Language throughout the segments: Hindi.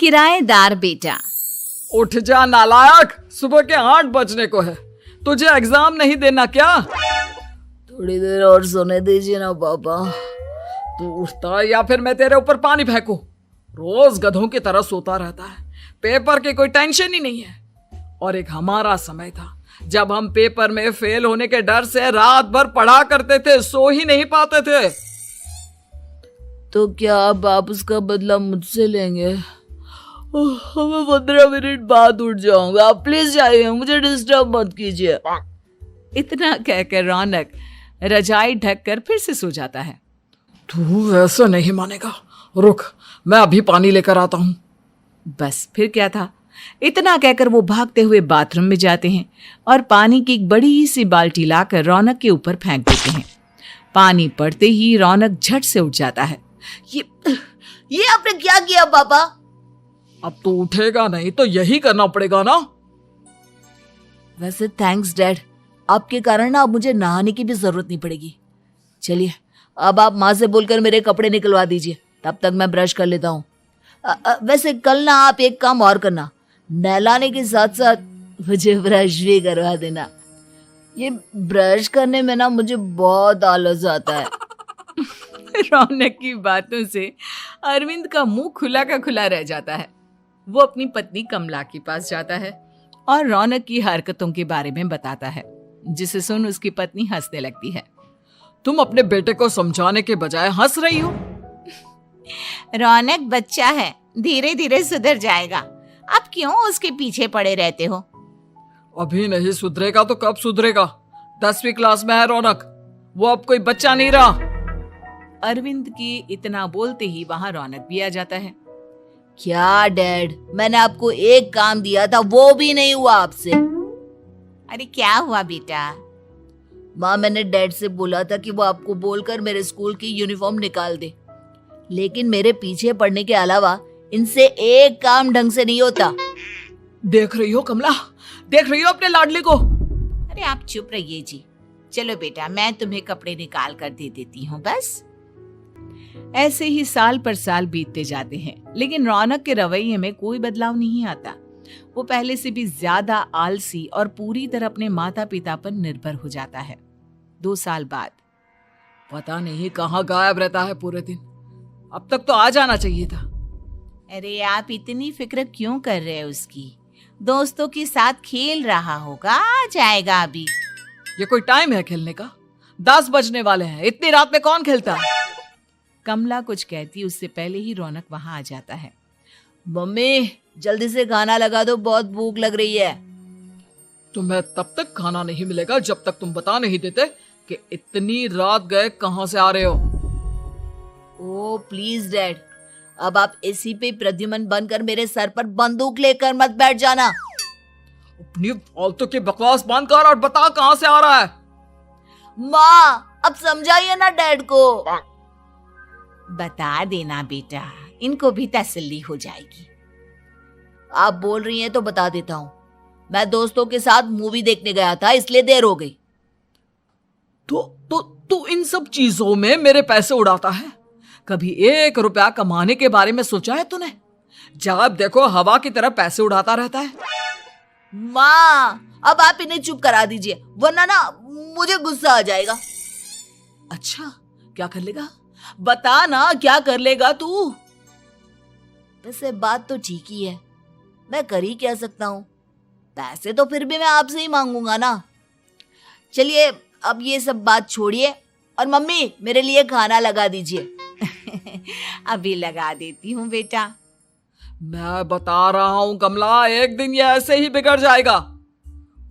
किराएदार बेटा। उठ जा नालायक, सुबह के 8 बजने को है। तुझे एग्जाम नहीं देना क्या? थोड़ी देर और सोने दीजिए ना पापा। तू उठता या फिर मैं तेरे ऊपर पानी फेंकूं? रोज गधों की तरह सोता रहता है, पेपर की कोई टेंशन ही नहीं है। और एक हमारा समय था जब हम पेपर में फेल होने के डर से रात भर पढ़ा करते थे, सो ही नहीं पाते थे। तो क्या आप उसका बदला मुझसे लेंगे? मैं 15 मिनट बाद उठ जाऊंगा, आप प्लीज जाइए, मुझे डिस्टर्ब मत कीजिए। इतना कहकर रौनक रजाई ढककर फिर से सो जाता है। तू वैसे नहीं मानेगा, रुक मैं अभी पानी लेकर आता हूं। बस फिर क्या था, इतना कहकर वो भागते हुए बाथरूम में जाते हैं और पानी की एक बड़ी सी बाल्टी लाकर रौनक के ऊपर फेंक देते हैं। पानी पड़ते ही रौनक झट से उठ जाता है। ये आपने क्या किया पापा? अब तो उठेगा नहीं तो यही करना पड़ेगा ना। वैसे थैंक्स डैड, आपके कारण ना अब मुझे नहाने की भी जरूरत नहीं पड़ेगी। चलिए अब आप माँ से बोलकर मेरे कपड़े निकलवा दीजिए, तब तक मैं ब्रश कर लेता हूँ। वैसे कल ना आप एक काम और करना, नहलाने के साथ साथ मुझे ब्रश भी करवा देना। ये ब्रश करने में ना मुझे बहुत आलस आता है। रौनक की बातों से अरविंद का मुंह खुला का खुला रह जाता है। वो अपनी पत्नी कमला के पास जाता है और रौनक की हरकतों के बारे में बताता है, जिसे सुन उसकी पत्नी हंसने लगती है। तुम अपने बेटे को समझाने के बजाय हंस रही हो। रौनक बच्चा है, धीरे धीरे सुधर जाएगा, आप क्यों उसके पीछे पड़े रहते हो? अभी नहीं सुधरेगा तो कब सुधरेगा? 10वीं क्लास में है रौनक, वो अब कोई बच्चा नहीं रहा। अरविंद की इतना बोलते ही वहां रौनक भी आ जाता है। क्या डैड, मैंने आपको एक काम दिया था, वो भी नहीं हुआ आपसे। अरे क्या हुआ बेटा? माँ, मैंने डैड से बोला था कि वो आपको बोलकर मेरे स्कूल की यूनिफॉर्म निकाल दे, लेकिन मेरे पीछे पड़ने के अलावा इनसे एक काम ढंग से नहीं होता। देख रही हो कमला, देख रही हो अपने लाडले को? अरे आप चुप रहिए जी। चलो बेटा, मैं तुम्हें कपड़े निकाल कर दे देती हूँ। बस ऐसे ही साल पर साल बीतते जाते हैं, लेकिन रौनक के रवैये में कोई बदलाव नहीं आता। वो पहले से भी ज्यादा आलसी और पूरी तरह अपने माता पिता पर निर्भर हो जाता है। 2 साल बाद पता नहीं कहाँ गायब रहता है पूरे दिन, अब तक तो आ जाना चाहिए था। अरे आप इतनी फिक्र क्यों कर रहे हैं उसकी? दोस्तों के साथ खेल रहा होगा, आ जाएगा अभी। ये कोई टाइम है खेलने का? 10 बजने वाले हैं, इतनी रात में कौन खेलता है? कमला कुछ कहती उससे पहले ही रौनक वहां आ जाता है। मम्मी जल्दी से खाना लगा दो, बहुत भूख लग रही है। तुम्हें तब तक खाना नहीं मिलेगा जब तक तुम बता नहीं देते कि इतनी रात गए कहां से आ रहे हो। ओ प्लीज डैड, अब आप एसी पे प्रद्युमन बनकर मेरे सर पर बंदूक लेकर मत बैठ जाना। अपनी फालतू की बकवास बंद कर और बता कहां से आ रहा है। माँ अब समझाइए ना डैड को। बता देना बेटा, इनको भी तसल्ली हो जाएगी। आप बोल रही हैं तो बता देता हूँ, मैं दोस्तों के साथ मूवी देखने गया था, इसलिए देर हो गई। तो इन सब चीजों में मेरे पैसे उड़ाता है? कभी 1 रुपया कमाने के बारे में सोचा है तूने? जब देखो हवा की तरह पैसे उड़ाता रहता है। माँ अब आप इन्हें चुप करा दीजिए, वरना ना मुझे गुस्सा आ जाएगा। अच्छा क्या कर लेगा? बता ना क्या कर लेगा तू? वैसे बात तो ठीक ही है, मैं कर ही क्या सकता हूँ। पैसे तो फिर भी मैं आपसे ही मांगूंगा ना। चलिए अब ये सब बात छोड़िए और मम्मी मेरे लिए खाना लगा दीजिए। अभी लगा देती हूँ बेटा। मैं बता रहा हूँ कमला, एक दिन ये ऐसे ही बिगड़ जाएगा।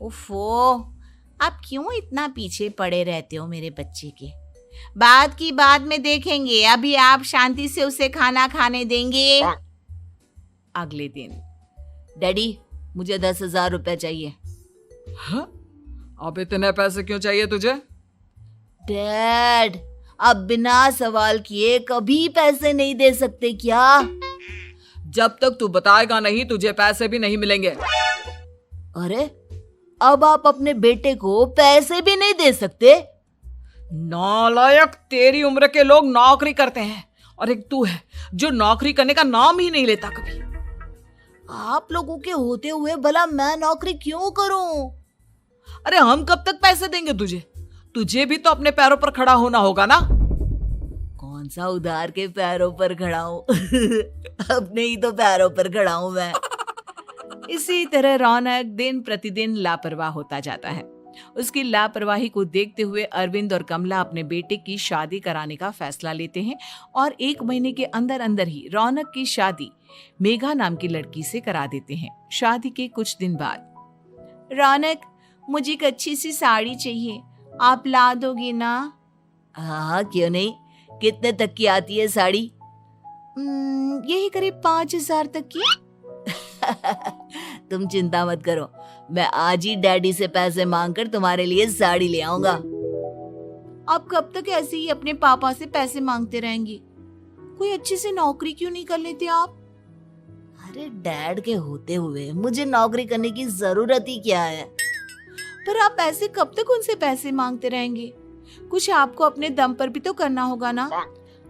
उफ़ो, आप क्यों इतना पीछे पड़े रहते हो मेरे बच्चे के? बात की बाद में देखेंगे, अभी आप शांति से उसे खाना खाने देंगे। अगले दिन डैडी मुझे 10,000 रुपए चाहिए। हाँ? अब इतने पैसे क्यों चाहिए तुझे? डैड आप बिना सवाल किए कभी पैसे नहीं दे सकते क्या? जब तक तू बताएगा नहीं तुझे पैसे भी नहीं मिलेंगे। अरे अब आप अपने बेटे को पैसे भी नहीं दे सकते? नालायक, तेरी उम्र के लोग नौकरी करते हैं और एक तू है जो नौकरी करने का नाम ही नहीं लेता कभी। आप लोगों के होते हुए भला मैं नौकरी क्यों करूं? अरे हम कब तक पैसे देंगे तुझे? तुझे भी तो अपने पैरों पर खड़ा होना होगा ना। कौन सा उधार के पैरों पर खड़ा हूं? अपने ही तो पैरों पर खड़ा हूं मैं। इसी तरह रौनक दिन प्रतिदिन लापरवाह होता जाता है। उसकी लापरवाही को देखते हुए अरविंद और कमला अपने बेटे की शादी कराने का फैसला लेते हैं और 1 महीने के अंदर अंदर ही रौनक की शादी मेघा नाम की लड़की से करा देते हैं। शादी के कुछ दिन बाद, रौनक, मुझे एक अच्छी सी साड़ी चाहिए, आप ला दोगे ना? हाँ, क्यों नहीं। कितने तक की आती है साड़ी? यही करीब 5,000 तक की। तुम चिंता मत करो, मैं आज ही डैडी से पैसे मांगकर तुम्हारे लिए साड़ी ले आऊंगा। आप कब तक ऐसे ही अपने पापा से पैसे मांगते रहेंगी? कोई अच्छी सी नौकरी क्यों नहीं कर लेते आप? अरे डैड के होते हुए मुझे नौकरी करने की जरूरत ही क्या है? पर आप ऐसे कब तक उनसे पैसे मांगते रहेंगे? कुछ आपको अपने दम पर भी तो करना होगा ना।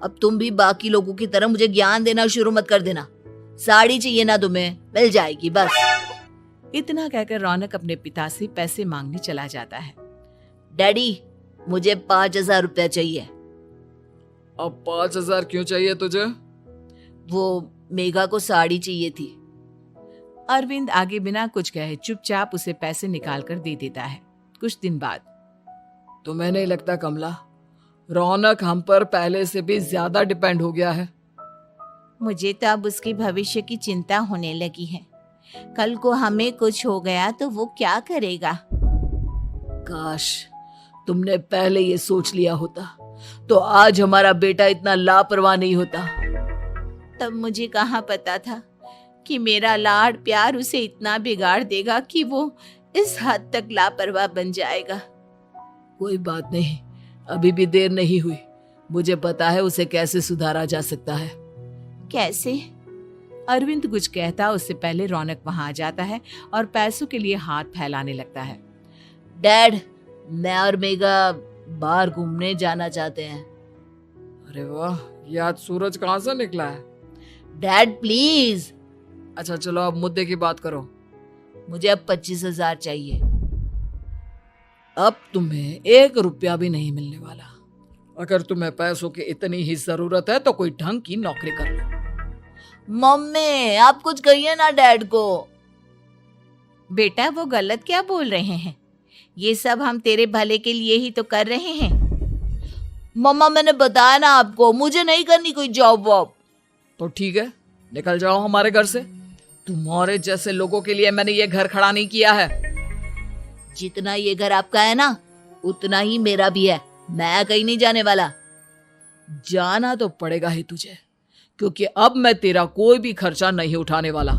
अब तुम भी बाकी लोगों की तरह मुझे ज्ञान देना शुरू मत कर देना। साड़ी चाहिए ना तुम्हें, मिल जाएगी बस। इतना कहकर रौनक अपने पिता से पैसे मांगने चला जाता है। डैडी, मुझे 5,000 रुपया चाहिए। अब 5,000 क्यों चाहिए तुझे? वो मेघा को साड़ी चाहिए थी। अरविंद आगे बिना कुछ कहे चुपचाप उसे पैसे निकाल कर दे देता है। कुछ दिन बाद, तुम्हें नहीं लगता कमला, रौनक हम पर पहले से भी ज्यादा डिपेंड हो गया है? मुझे तो अब उसके भविष्य की चिंता होने लगी है। कल को हमें कुछ हो गया तो वो क्या करेगा? काश तुमने पहले ये सोच लिया होता तो आज हमारा बेटा इतना लापरवाह नहीं होता। तब मुझे कहाँ पता था कि मेरा लाड प्यार उसे इतना बिगाड़ देगा कि वो इस हद तक लापरवाह बन जाएगा। कोई बात नहीं, अभी भी देर नहीं हुई। मुझे पता है उसे कैसे सुधारा जा सकता है। कैसे? अरविंद कुछ कहता उससे पहले रौनक वहां आ जाता है और पैसों के लिए हाथ फैलाने लगता है। डैड, मैं और मेघा बाहर घूमने जाना चाहते हैं। अरे वाह, ये आज सूरज कहाँ से निकला है? Dad please. अच्छा चलो अब मुद्दे की बात करो। मुझे अब 25,000 चाहिए। अब तुम्हें 1 रुपया भी नहीं मिलने वाला। अगर तुम्हें पैसों की इतनी ही जरूरत है तो कोई ढंग की नौकरी कर लो। मम्मी, आप कुछ कहिए ना डैड को। बेटा, वो गलत क्या बोल रहे हैं? ये सब हम तेरे भले के लिए ही तो कर रहे हैं। मम्मा, मैंने बताया ना आपको, मुझे नहीं करनी कोई जॉब वॉब। तो ठीक है, निकल जाओ हमारे घर से। तुम्हारे जैसे लोगों के लिए मैंने ये घर खड़ा नहीं किया है। जितना ये घर आपका है ना, उतना ही मेरा भी है। मैं कहीं नहीं जाने वाला। जाना तो पड़ेगा ही तुझे, क्योंकि अब मैं तेरा कोई भी खर्चा नहीं उठाने वाला।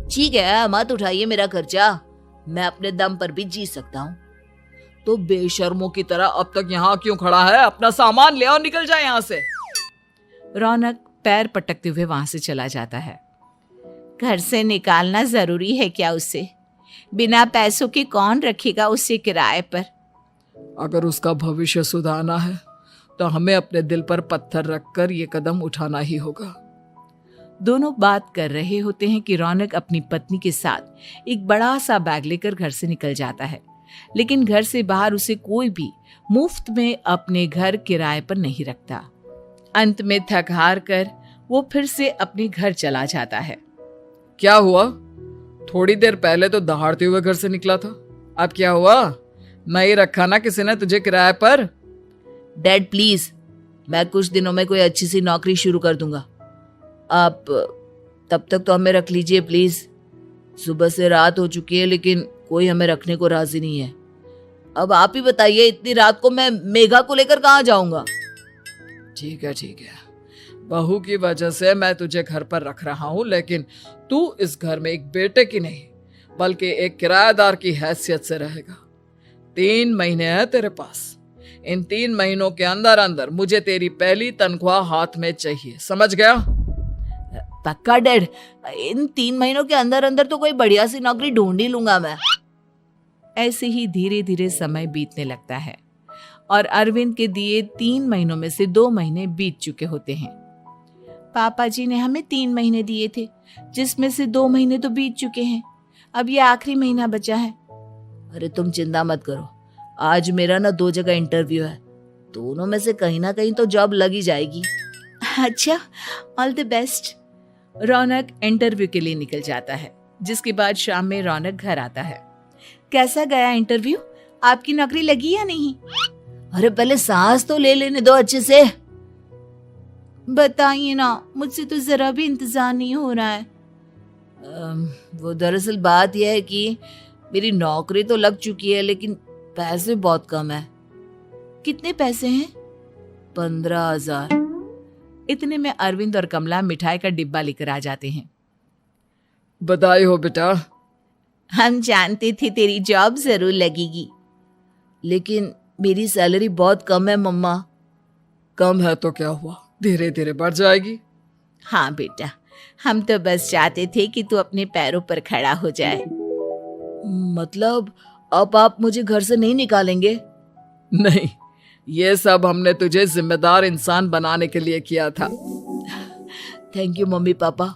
ठीक है, मत उठाइए मेरा खर्चा, मैं अपने दम पर भी जी सकता हूँ। तो बेशर्मों की तरह अब तक यहाँ क्यों खड़ा है? अपना सामान ले और निकल जाए यहाँ से। रौनक पैर पटकते हुए वहां से चला जाता है। घर से निकालना जरूरी है क्या उसे? बिना पैसों के कौन रखेगा उसे किराए पर? अगर उसका भविष्य सुधारना है तो हमें अपने दिल पर पत्थर रखकर ये कदम उठाना ही होगा। दोनों बात कर रहे होते हैं कि रौनक अपनी पत्नी के साथ एक बड़ा सा बैग लेकर घर से निकल जाता है, लेकिन घर से बाहर उसे कोई भी मुफ्त में अपने घर किराए पर नहीं रखता। अंत में थक हार कर वो फिर से अपने घर चला जाता है। क्या हुआ? थोड़ी देर पहले तो दहाड़ते हुए घर से निकला था, अब क्या हुआ? नहीं रखा ना किसी ने तुझे किराए पर? डैड प्लीज, मैं कुछ दिनों में कोई अच्छी सी नौकरी शुरू कर दूंगा। आप तब तक तो हमें रख लीजिए प्लीज। सुबह से रात हो चुकी है लेकिन कोई हमें रखने को राजी नहीं है। अब आप ही बताइए, इतनी रात को मैं मेघा को लेकर कहाँ जाऊंगा? ठीक है ठीक है, बहू की वजह से मैं तुझे घर पर रख रहा हूँ, लेकिन तू इस घर में एक बेटे की नहीं बल्कि एक किराएदार की हैसियत से रहेगा। 3 महीने है तेरे पास। इन 3 महीनों के अंदर अंदर मुझे तेरी पहली तनख्वाह हाथ में चाहिए, समझ गया? पक्का डैड, इन 3 महीनों के अंदर अंदर तो कोई बढ़िया सी नौकरी ढूंढ ही लूंगा मैं। ऐसे ही धीरे धीरे समय बीतने लगता है और अरविंद के दिए 3 महीनों में से 2 महीने बीत चुके होते हैं। पापा जी ने हमें 3 महीने दिए थे, जिसमें से 2 महीने तो बीत चुके हैं। अब ये आखिरी महीना बचा है। अरे तुम चिंता मत करो, आज मेरा ना 2 जगह इंटरव्यू है, दोनों में से कहीं ना कहीं तो जॉब लग ही जाएगी। अच्छा, all the best. Raunak interview के लिए निकल जाता है, जिसके बाद शाम में रौनक घर आता है। कैसा गया इंटरव्यू? आपकी नौकरी लगी या नहीं? अरे पहले सांस तो ले लेने दो अच्छे से। बताइए ना, मुझसे तो जरा भी इंतजार नहीं हो रहा है। वो दरअसल बात यह है कि मेरी नौकरी तो लग चुकी है, लेकिन पैसे बहुत कम है। कितने पैसे हैं? 15,000। इतने में अरविंद और कमला मिठाई का डिब्बा लेकर आ जाते हैं। बधाई हो बेटा। हम जानते थे तेरी जॉब जरूर लगेगी। लेकिन मेरी सैलरी बहुत कम है मम्मा। कम है तो क्या हुआ, धीरे धीरे बढ़ जाएगी। हाँ बेटा, हम तो बस चाहते थे कि तू अपने पैरों पर खड़ा हो जाए। मतलब अब आप मुझे घर से नहीं निकालेंगे? नहीं, ये सब हमने तुझे जिम्मेदार इंसान बनाने के लिए किया था। Thank you mummy papa.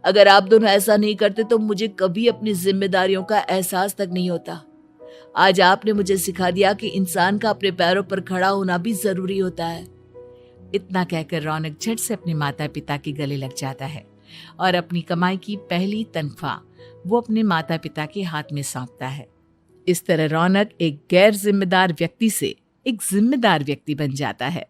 अगर आप दोनों ऐसा नहीं करते तो मुझे कभी अपनी जिम्मेदारियों का एहसास तक नहीं होता। आज आपने मुझे सिखा दिया कि इंसान का अपने पैरों पर खड़ा होना भी जरूरी होता है। इतना कहकर रौनक झट से अपने माता पिता के गले लग जाता है और अपनी कमाई की पहली तनख्वाह वो अपने माता पिता के हाथ में सौंपता है। इस तरह रौनक एक गैर जिम्मेदार व्यक्ति से एक जिम्मेदार व्यक्ति बन जाता है।